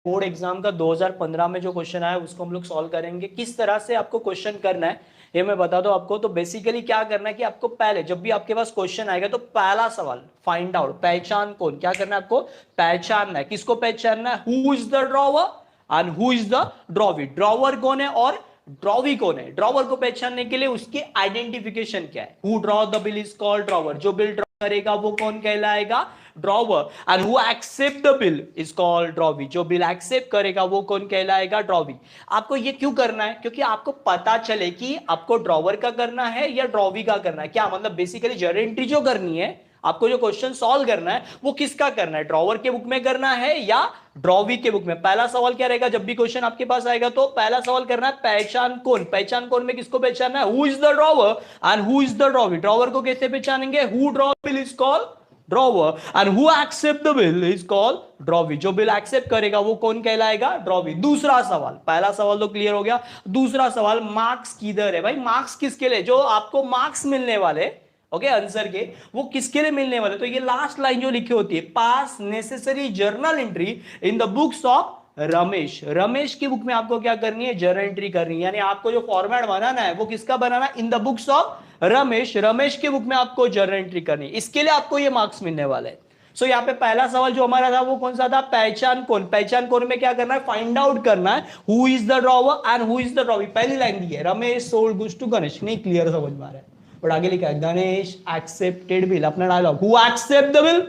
Board exam का 2015 में जो क्वेश्चन आया उसको हम लोग सॉल्व करेंगे। किस तरह से आपको क्वेश्चन करना है ये मैं बता दूं आपको। तो बेसिकली क्या करना है कि आपको पहले जब भी आपके पास क्वेश्चन आएगा तो पहला सवाल फाइंड आउट, पहचान कौन, क्या करना है आपको पहचानना है। किसको पहचानना है? Who is the drawer and who is the drawee. Drawer कौन है और ड्रॉवी कौन है। ड्रॉवर को पहचानने के लिए उसकी आइडेंटिफिकेशन क्या है। Who draw the bill is called drawer. जो बिल ड्रॉ करेगा वो कौन कहलाएगा? Drawer. And who accept the bill is called drawee. जो बिल एक्सेप्ट करेगा वो कौन कहलाएगा? ड्रॉवी। आपको ये क्यों करना है? क्योंकि आपको पता चले कि आपको ड्रॉवर का करना है या ड्रॉवी का करना है। क्या मतलब बेसिकली जर्नल एंट्री जो करनी है, आपको जो क्वेश्चन सॉल्व करना है वो किसका करना है? ड्रॉवर के बुक में करना है या ड्रॉवी के बुक में। पहला सवाल क्या रहेगा? जब भी क्वेश्चन आपके पास आएगा तो पहला सवाल करना है पहचान कौन। पहचान कौन में किसको पहचानना है? Who is the drawer and who is the drawee. Drawer को कैसे पहचानेंगे? Who draw bill is called drawer and who accept the bill is called drawee. जो बिल एक्सेप्ट करेगा वो कौन कहलाएगा? ड्रॉवी। दूसरा सवाल, पहला सवाल तो क्लियर हो गया। दूसरा सवाल मार्क्स किधर है भाई? मार्क्स किसके लिए? जो आपको मार्क्स मिलने वाले ओके आंसर के, वो किसके लिए मिलने वाले? तो ये लास्ट लाइन जो लिखी होती है, पास necessary journal entry in the books of Ramesh. Ramesh की बुक में आपको क्या करनी है? जर्नल एंट्री करनी है। यानी आपको जो फॉर्मेट बनाना है वो किसका बनाना है? In the books of Ramesh. Ramesh की बुक में आपको जर्नल एंट्री करनी है। इसके लिए आपको ये मार्क्स मिलने वाले हैं। सो यहाँ पे पहला सवाल जो हमारा था वो कौन सा था? पहचान कौन। पहचान कौन में क्या करना है? फाइंड आउट करना है who is the drawer and who is the drawee. पहली लाइन दी है Ramesh sold goods to Ganesh. नहीं क्लियर समझ में आ रहा है बट आगे लिखा है गणेश एक्सेप्टेड बिल। अपना dialogue, who accept the bill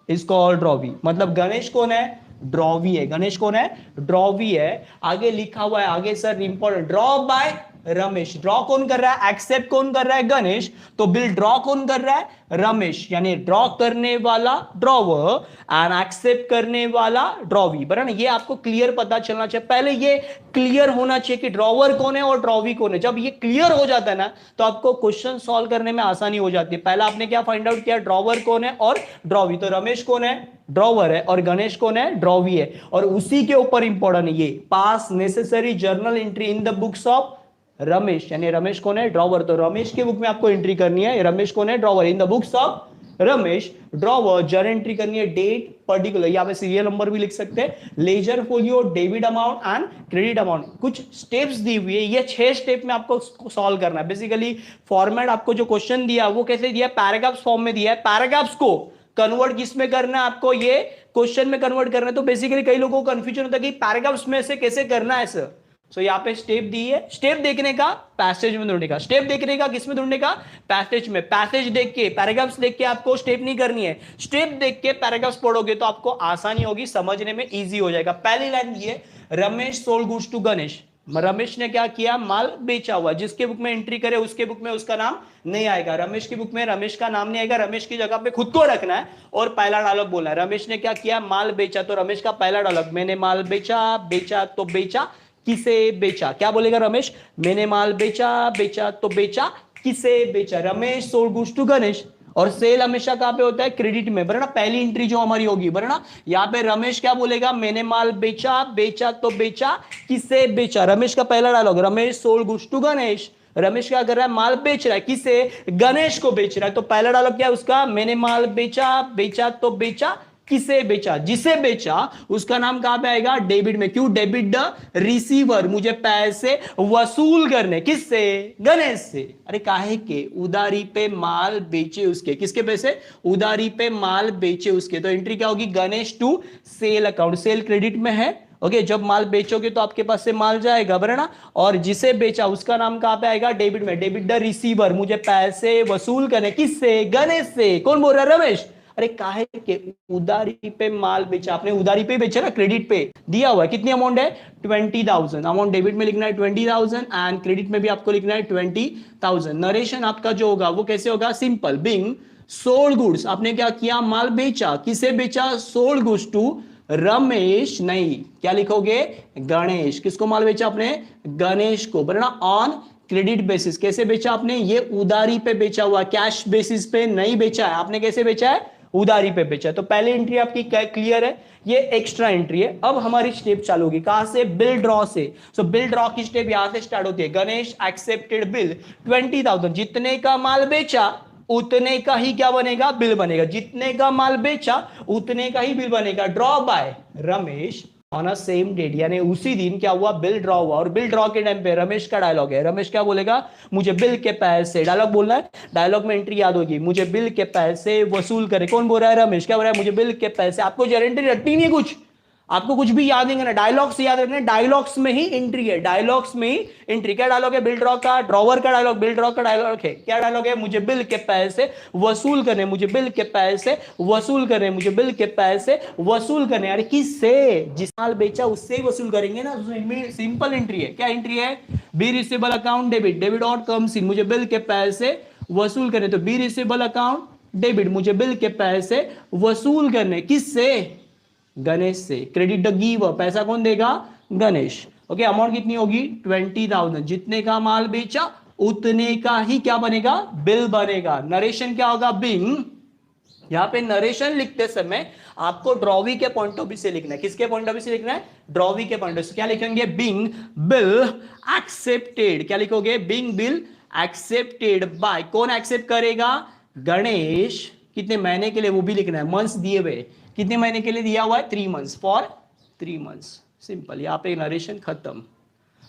is called drawee. मतलब गणेश कौन है? ड्रॉवी है। गणेश कौन है? ड्रॉवी है। आगे लिखा हुआ है, आगे sir important, draw by Ramesh. Draw कौन कर रहा है? एक्सेप्ट कौन कर रहा है? गणेश। तो बिल ड्रॉ कौन कर रहा है? रमेश। यानी ड्रॉ करने वाला ड्रॉवर एंड एक्सेप्ट करने वाला ड्रॉवी। बराबर ना? ये आपको क्लियर पता चलना चाहिए। पहले ये क्लियर होना चाहिए कि ड्रॉवर कौन है और ड्रॉवी कौन है। जब ये क्लियर हो जाता है ना तो आपको क्वेश्चन सॉल्व करने में आसानी हो जाती है। पहला आपने क्या फाइंड आउट किया? ड्रॉवर कौन है और ड्रॉवी। तो रमेश कौन है? ड्रॉवर है। और गणेश कौन है? ड्रॉवी है। और उसी के ऊपर इंपॉर्टेंट है ये, पास necessary journal entry in the books of Ramesh. यानी रमेश कौन है? ड्रॉवर। तो रमेश की बुक में आपको एंट्री करनी है। रमेश कौन है? Drawer. In the books of Ramesh drawer journal entry करनी है। डेट, पर्टिकुलर, यहाँ पे सीरियल नंबर भी लिख सकते हैं, ledger folio, debit amount and credit amount. कुछ स्टेप्स दी हुई है, ये 6 स्टेप में आपको सॉल्व करना है। बेसिकली फॉर्मेट आपको जो क्वेश्चन दिया वो कैसे दिया? पैराग्राफ्स फॉर्म में दिया है। पैराग्राफ्स को कन्वर्ट किस में करना है? आपको ये क्वेश्चन में कन्वर्ट करना है। तो बेसिकली कई लोगों को कंफ्यूजन होता है कि पैराग्राफ्स में से कैसे करना है सर। सो यहाँ पे स्टेप दी है। स्टेप देखने का पैसेज में ढूंढने का, स्टेप देखने का किस में ढूंढने का? पैसेज में। पैसेज देख के, पैराग्राफ्स देख के आपको स्टेप नहीं करनी है। स्टेप देख के पैराग्राफ्स पढ़ोगे तो आपको आसानी होगी, समझने में इजी हो जाएगा। पहली लाइन दी है Ramesh sold goods to Ganesh. Ramesh ने क्या किया? माल बेचा हुआ। जिसके बुक में एंट्री करे उसके बुक में उसका नाम नहीं आएगा। रमेश की बुक में रमेश का नाम नहीं आएगा। रमेश की जगह पे खुद को रखना है और पहला डायलॉग बोलना है। रमेश ने क्या किया? माल बेचा। तो रमेश का पहला डायलॉग, मैंने माल बेचा। बेचा तो बेचा, किसे बेचा? क्या बोलेगा रमेश? मैंने माल बेचा। बेचा तो बेचा, किसे बेचा? Ramesh sold goods to Ganesh. और सेल हमेशा कहां पे होता है? क्रेडिट में। बराबर ना? पहली एंट्री जो हमारी होगी, बराबर ना? यहां पे रमेश क्या बोलेगा? मैंने माल बेचा। बेचा तो बेचा, किसे बेचा? रमेश का पहला dialogue, Ramesh sold goods to Ganesh. Ramesh क्या कर रहा है? माल बेच रहा है। किसे? गणेश को बेच रहा है। तो पहला डायलॉग क्या है उसका? मैंने माल बेचा। बेचा तो बेचा, किसे बेचा? जिसे बेचा उसका नाम कहां पे आएगा? डेबिट में। क्यों? डेबिट द रिसीवर, मुझे पैसे वसूल करने। किससे? गणेश से। अरे काहे के? उधारी पे माल बेचे उसके। किसके पैसे? उधारी पे माल बेचे उसके। तो एंट्री क्या होगी? Ganesh to sale account. Sale credit में है। ओके, जब माल बेचोगे तो आपके पास से माल जाएगा, बराबर ना? और जिसे बेचा उसका नाम कहां पे आएगा? डेबिट में। डेबिट द रिसीवर, मुझे पैसे वसूल करने। किससे? गणेश से। कौन बोल रहा है? रमेश। अरे काहे के? उधारी पे माल बेचा। आपने उधारी पे बेचा ना, क्रेडिट पे दिया हुआ है। कितनी अमाउंट है? 20,000। अमाउंट डेबिट में लिखना है 20,000 एंड क्रेडिट में भी आपको लिखना है 20,000। नरेशन आपका जो होगा वो कैसे होगा? Simple, being sold goods. आपने क्या किया? माल बेचा। किसे बेचा? Sold goods to Ramesh. नहीं, क्या लिखोगे? गणेश। किसको माल बेचा आपने? गणेश को, बराबर ना? On credit basis. कैसे बेचा आपने? ये उधारी पे बेचा हुआ, कैश बेसिस पे नहीं बेचा है। आपने कैसे बेचा है? उधारी पे बेचा। तो पहली एंट्री आपकी क्लियर है, ये एक्स्ट्रा एंट्री है। अब हमारी स्टेप चालू होगी कहां से? बिल ड्रॉ से। सो बिल ड्रॉ की स्टेप यहां से स्टार्ट होती है। Ganesh accepted bill 20,000। जितने का माल बेचा उतने का ही क्या बनेगा? बिल बनेगा। जितने का माल बेचा उतने का ही बिल बनेगा। Draw by Ramesh on a same date, यानी उसी दिन क्या हुआ, बिल ड्रॉ हुआ। और बिल ड्रॉ के टाइम पे रमेश का डायलॉग है, रमेश क्या बोलेगा, मुझे बिल के पैसे, डायलॉग बोलना है, डायलॉग में एंट्री याद होगी, मुझे बिल के पैसे वसूल करे। कौन बोल रहा है, रमेश। क्या बोल रहा है, मुझे बिल के पैसे। आपको गारंटी रटनी नहीं है कुछ, आपको कुछ भी याद नहीं करना, डायलॉग्स याद रखना, डायलॉग्स में ही एंट्री है, डायलॉग्स में ही एंट्री। क्या डायलॉग है, बिल ड्रॉ का, ड्रॉवर का डायलॉग, बिल ड्रॉ का डायलॉग है। क्या डायलॉग है, मुझे बिल के पैसे वसूल करने, मुझे बिल के पैसे वसूल करने, मुझे बिल के पैसे वसूल करने। अरे किससे, जिस माल बेचा उससे ही वसूल करेंगे ना, सिंपल एंट्री है। क्या एंट्री है, B receivable account debit, debit what comes in, मुझे बिल के पैसे वसूल करने, तो बी रिसीवेबल अकाउंट डेबिट, मुझे बिल के पैसे वसूल करने, किससे, गणेश से। क्रेडिट द गिवर, पैसा कौन देगा, गणेश। ओके, अमाउंट कितनी होगी, 20,000, जितने का माल बेचा उतने का ही क्या बनेगा, बिल बनेगा। नरेशन क्या होगा, बिंग। यहां पे नरेशन लिखते समय आपको ड्रॉवी के पॉइंट ऑफ व्यू से लिखना है। किसके पॉइंट ऑफ व्यू से लिखना है, ड्रॉवी के पॉइंट ऑफ व्यू से। क्या लिखेंगे, बिंग बिल एक्सेप्टेड। क्या लिखोगे, बिंग बिल एक्सेप्टेड बाय, कौन एक्सेप्ट करेगा, गणेश। कितने महीने के लिए, वो भी लिखना है, मंथ्स दिए हुए, कितने महीने के लिए दिया हुआ है, 3 months, फॉर 3 months। सिंपल, यहाँ पे नरेशन खत्म।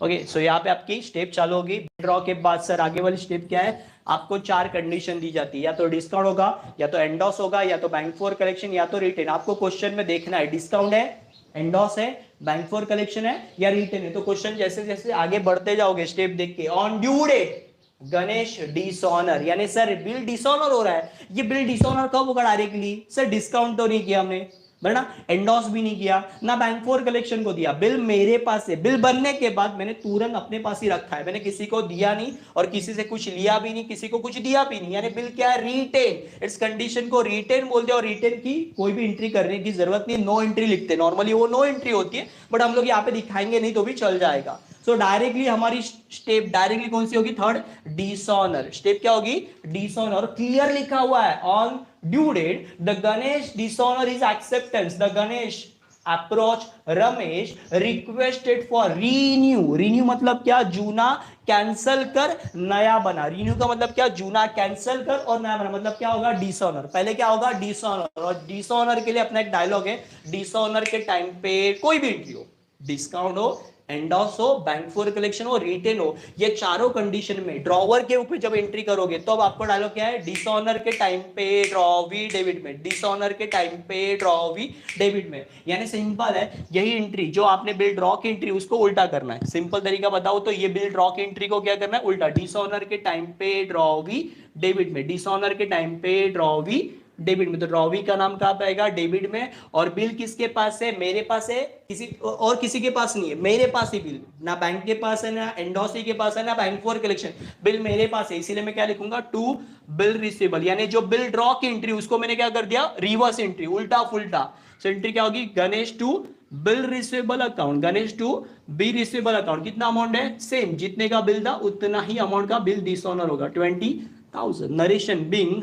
ओके, सो यहाँ पे आपकी स्टेप चालू होगी। ड्रॉ के बाद सर आगे वाली स्टेप क्या है, आपको 4 कंडीशन दी जाती है, या तो डिस्काउंट होगा, या तो एंडोस होगा, या तो बैंक फॉर कलेक्शन, या तो रिटेन। आपको क्वेश्चन में देखना है डिस्काउंट है, एंडोस है, बैंक फॉर कलेक्शन है, या रिटेन है। तो क्वेश्चन जैसे जैसे आगे बढ़ते जाओगे स्टेप देख के, on due date Ganesh dishonour, यानी सर बिल डिसऑनर हो रहा है, ये बिल डिसऑनर कब होगा, डायरेक्टली सर डिस्काउंट तो नहीं किया हमने, ना एंडोस भी नहीं किया, ना बैंक फॉर कलेक्शन को दिया, बिल मेरे पास है, बिल बनने के बाद मैंने तुरंत अपने पास ही रखा है, मैंने किसी को दिया नहीं और किसी से कुछ लिया भी नहीं, किसी को कुछ दिया भी नहीं, यानी बिल क्या है, रिटेन। इस कंडीशन को रिटेन बोलते हैं, और रिटेन की कोई भी एंट्री करने की जरूरत नहीं, नो एंट्री लिखते हैं, नॉर्मली वो नो एंट्री होती है, बट हम लोग यहाँ पे दिखाएंगे नहीं तो भी चल जाएगा। सो डायरेक्टली हमारी स्टेप डायरेक्टली कौन सी होगी, थर्ड, डिसऑनर। स्टेप क्या होगी, डिसऑनर। क्लियर लिखा हुआ है, on due date the Ganesh dishonour is acceptance, the Ganesh approach Ramesh requested for renew. Renew मतलब क्या, जूना कैंसल कर नया बना। रीन्यू का मतलब क्या, जूना कैंसल कर और नया बना, मतलब क्या होगा, डिसऑनर। पहले क्या होगा, डिसऑनर, और डिसऑनर के लिए अपना एक डायलॉग है, डिसऑनर के टाइम पे कोई भी एंट्री हो, डिस्काउंट हो, एंडोस हो, बैंक फॉर कलेक्शन हो, रिटेन हो, ये चारों कंडीशन में ड्रॉवर के ऊपर जब एंट्री करोगे तो अब आपको डायलॉग क्या है, डिसऑनर के टाइम पे ड्रॉवी डेबिट में, डिसऑनर के टाइम पे ड्रॉवी डेबिट में। यानी सिंपल है, यही एंट्री जो आपने बिल ड्रॉ की एंट्री उसको उल्टा करना है। सिंपल तरीका बताओ तो ये बिल ड्रॉ की एंट्री को क्या करना है, उल्टा, डिसऑनर के टाइम पे ड्रॉवी डेबिट में, डिसऑनर के टाइम पे ड्रॉवी डेबिट में। तो ड्रॉवी का नाम कहां पे आएगा, डेबिट में। और बिल किसके पास है, मेरे पास है, किसी और किसी के पास नहीं है, मेरे पास ही बिल, ना बैंक के पास है, ना एंडोसी के पास है, ना बैंक फॉर कलेक्शन, बिल मेरे पास है। इसीलिए मैं क्या लिखूंगा, टू बिल रिसीवेबल, यानी जो बिल ड्रॉ की एंट्री उसको मैंने क्या कर दिया, रिवर्स एंट्री, उल्टा फुल्टा। सो एंट्री क्या होगी, Ganesh to bill receivable account, Ganesh to B receivable account. कितना अमाउंट है, सेम, जितने का बिल था उतना ही अमाउंट का बिल डिसऑनर होगा, 20,000। नरेशन, बिंग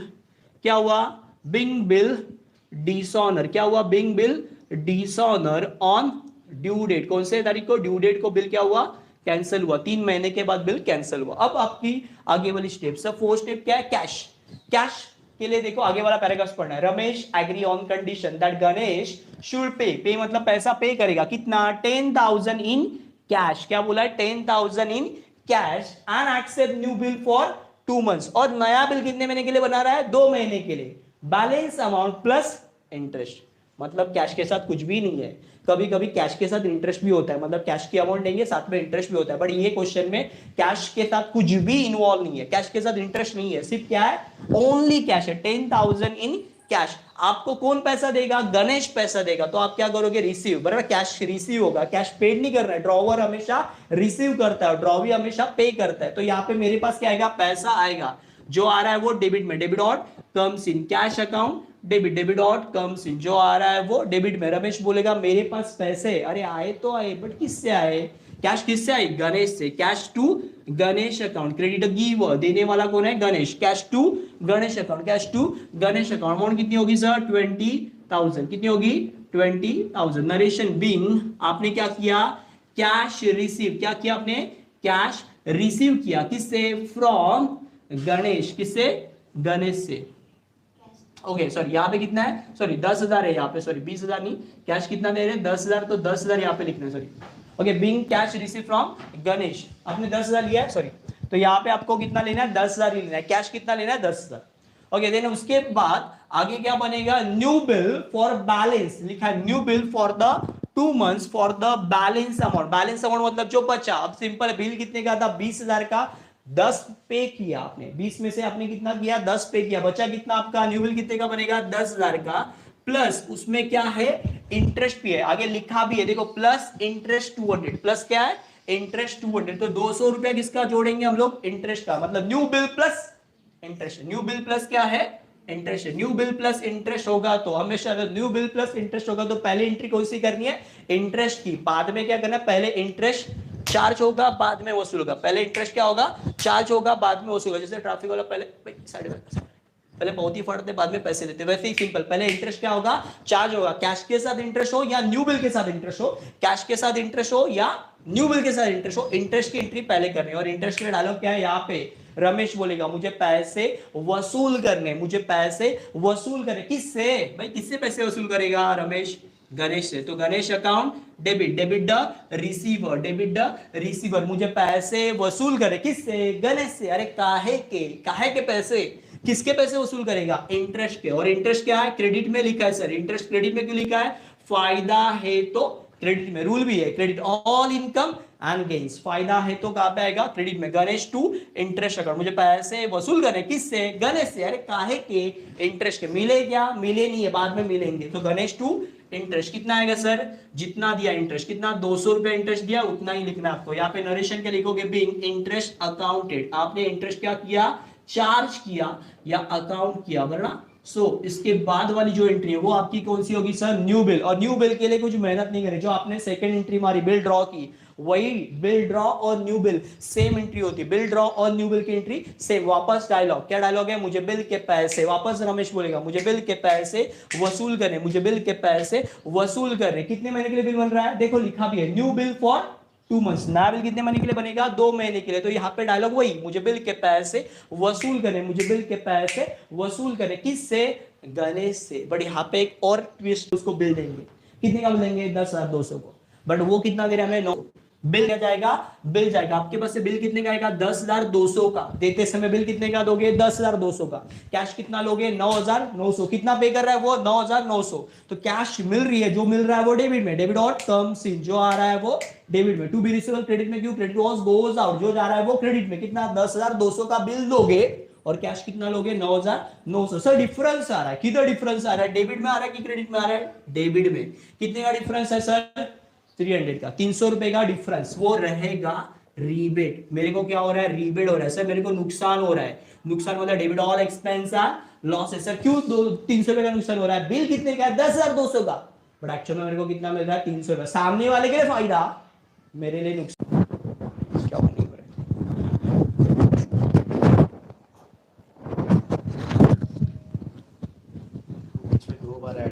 क्या हुआ, बिंग बिल डिसऑनर, क्या हुआ, being bill dishonour on due date, कौन से तारीख को, ड्यू डेट को बिल क्या हुआ, कैंसिल हुआ, 3 महीने के बाद बिल कैंसिल हुआ। अब आपकी आगे वाली स्टेप, सब 4 स्टेप क्या है, कैश। कैश के लिए देखो आगे वाला पैराग्राफ पढ़ना है, Ramesh agree on condition that Ganesh should pay, pay मतलब पैसा पे करेगा, कितना, 10,000 इन कैश। क्या बोला है, 10,000 in cash and accept new bill for 2 months। और नया बिल कितने महीने के लिए बना रहा है, 2 महीने के लिए, बैलेंस अमाउंट प्लस इंटरेस्ट। मतलब कैश के साथ कुछ भी नहीं है, कभी कभी कैश के साथ इंटरेस्ट भी होता है, मतलब कैश की अमाउंट देंगे साथ में इंटरेस्ट भी होता है, बट ये क्वेश्चन में कैश के साथ कुछ भी इन्वॉल्व नहीं है, कैश के साथ इंटरेस्ट नहीं है, सिर्फ क्या है, ओनली कैश है, 10,000 इन कैश। आपको कौन पैसा देगा, गणेश पैसा देगा, तो आप क्या करोगे, रिसीव, बराबर, कैश रिसीव होगा, कैश पेड नहीं कर रहा है, ड्रॉवर हमेशा रिसीव करता है, ड्रॉवी हमेशा पे करता है। तो यहाँ पे मेरे पास क्या आएगा, पैसा आएगा, जो आ रहा है वो डेबिट में, debit what comes in, cash account debit, debit what comes in, जो आ रहा है वो डेबिट में। रमेश बोलेगा मेरे पास पैसे, अरे आए तो आए, बट किससे आए, कैश किससे आई, गणेश से, cash to Ganesh account, credit giver, देने वाला कौन है, Ganesh, cash to Ganesh account, cash to Ganesh account. Amount कितनी होगी सर, 20,000, कितनी होगी, 20,000। नरेशन, बिंग आपने क्या किया, कैश रिसीव, क्या किया आपने, कैश रिसीव किया, किससे, फ्रॉम गणेश, किससे, गणेश से। ओके सॉरी, यहाँ पे कितना है, सॉरी 10,000 है यहाँ पे, सॉरी 20,000 नहीं, कैश कितना दे रहे हैं 10,000, तो 10,000 यहाँ पे लिखना है, sorry. Okay, being cash receive from Ganesh, आपने 10,000 लिया है, सॉरी, तो यहाँ पे आपको कितना लेना है 10,000 ही लेना है, कैश कितना लेना है 10,000। ओके, देन उसके बाद आगे क्या बनेगा, न्यू बिल फॉर बैलेंस, लिखा है new bill for the 2 months for the balance amount, balance amount मतलब जो बचा, अब सिंपल बिल कितने का था 20,000 का, 10 पे किया आपने, 20 में से आपने कितना किया 10 पे किया, बचा कितना आपका, न्यू बिल कितने का बनेगा 10,000 का, प्लस उसमें क्या है इंटरेस्ट भी है, आगे लिखा भी है देखो, प्लस इंटरेस्ट 200, प्लस क्या है इंटरेस्ट 200, तो 200 रुपया किसका जोड़ेंगे हम लोग, इंटरेस्ट का, मतलब new bill plus interest, new bill plus क्या है interest, new bill plus interest होगा तो हमेशा अगर न्यू बिल प्लस इंटरेस्ट होगा तो पहले एंट्री कौन सी करनी है, इंटरेस्ट की, बाद में क्या करना है, पहले इंटरेस्ट चार्ज होगा बाद में वसूल होगा, पहले इंटरेस्ट क्या होगा चार्ज होगा बाद में वसूल होगा, जैसे ट्रैफिक वाला पहले बहुत ही फटते बाद में पैसे लेते, वैसे ही सिंपल, पहले इंटरेस्ट क्या होगा चार्ज होगा, कैश के साथ इंटरेस्ट हो या न्यू बिल के साथ इंटरेस्ट हो, कैश के साथ इंटरेस्ट हो या न्यू बिल के साथ इंटरेस्ट हो, इंटरेस्ट की एंट्री पहले करनी है, और इंटरेस्ट में डालो क्या है यहाँ पे, रमेश बोलेगा मुझे पैसे वसूल करने, मुझे पैसे वसूल करने, किससे भाई, किससे पैसे वसूल करेगा रमेश, गणेश से, तो Ganesh account debit, debit the receiver, debit the receiver, मुझे पैसे वसूल करे, किससे, गणेश से, अरे काहे के पैसे, किसके पैसे वसूल करेगा, इंटरेस्ट के, और इंटरेस्ट क्या है क्रेडिट में लिखा है सर, इंटरेस्ट क्रेडिट में क्यों लिखा है, फायदा है तो क्रेडिट में, रूल भी है credit all income and gains, फायदा है तो कहां पे आएगा क्रेडिट में, गणेश टू इंटरेस्ट अकाउंट, मुझे पैसे वसूल करने किससे, गणेश से, अरे काहे के इंटरेस्ट के, मिले क्या, मिले नहीं है बाद में मिलेंगे, तो गणेश टू इंटरेस्ट कितना आएगा सर, जितना दिया इंटरेस्ट, कितना 200 रुपया इंटरेस्ट दिया उतना ही लिखना आपको, यहाँ पे नरेशन के लिखोगे बिंग इंटरेस्ट अकाउंटेड, आपने इंटरेस्ट क्या किया चार्ज किया या अकाउंट किया, वरना इसके बाद वाली जो एंट्री है वो आपकी कौन सी होगी सर, न्यू बिल, और न्यू बिल के लिए कुछ मेहनत नहीं करी, जो आपने सेकंड एंट्री मारी बिल ड्रॉ की, वही बिल ड्रॉ और न्यू बिल सेम एंट्री होती है, बिल ड्रॉ और न्यू बिल की एंट्री सेम, वापस डायलॉग, क्या डायलॉग है, मुझे बिल के पैसे, वापस रमेश बोलेगा मुझे बिल के पैसे वसूल करने, मुझे बिल के पैसे वसूल करने, कितने महीने के लिए बिल बन रहा है, देखो लिखा भी है न्यू बिल फॉर 2 months, नया बिल कितने महीने के लिए बनेगा 2 महीने के लिए, तो यहाँ पे डायलॉग वही, मुझे बिल के पैसे वसूल करने, मुझे बिल के पैसे वसूल करने, किससे, गणेश से, बट यहाँ पे एक और ट्विस्ट, उसको बिल देंगे, कितने का बिल देंगे 10,200 को, बट वो कितना दे रहे हैं हमें, बिल क्या जाएगा, बिल जाएगा आपके पास से, बिल कितने का आएगा 10,200 का, देते समय बिल कितने का दोगे 10,200 का, कैश कितना लोगे 9,900, कितना पे कर रहा है वो 9,900, तो कैश मिल रही है, जो मिल रहा है वो डेबिट में, डेबिट और कम्स इन, जो आ रहा है वो डेबिट में, टू बी रिसीवेबल क्रेडिट में, क्यों क्रेडिट वॉज गोज आउट, जो जा रहा है वो क्रेडिट में, कितना 10,200 का बिल दोगे और कैश कितना लोगे 9,900, सर डिफरेंस आ रहा है, किधर डिफरेंस आ रहा है, डेबिट में आ रहा है कि क्रेडिट में आ रहा है, डेबिट में, कितने का डिफरेंस है सर 300 का, 300 रुपए का डिफरेंस, वो रहेगा रीबेट, मेरे को क्या हो रहा है रीबेट हो रहा है सर, मेरे को नुकसान हो रहा है, नुकसान मतलब debit all expense are loss है सर, क्यों 300 रुपए का नुकसान हो रहा है, बिल कितने का है 10,200 का, बट एक्चुअल में मेरे को कितना मिल रहा है 300 रुपए, सामने वाले के लिए फायदा मेरे लिए नुकसान,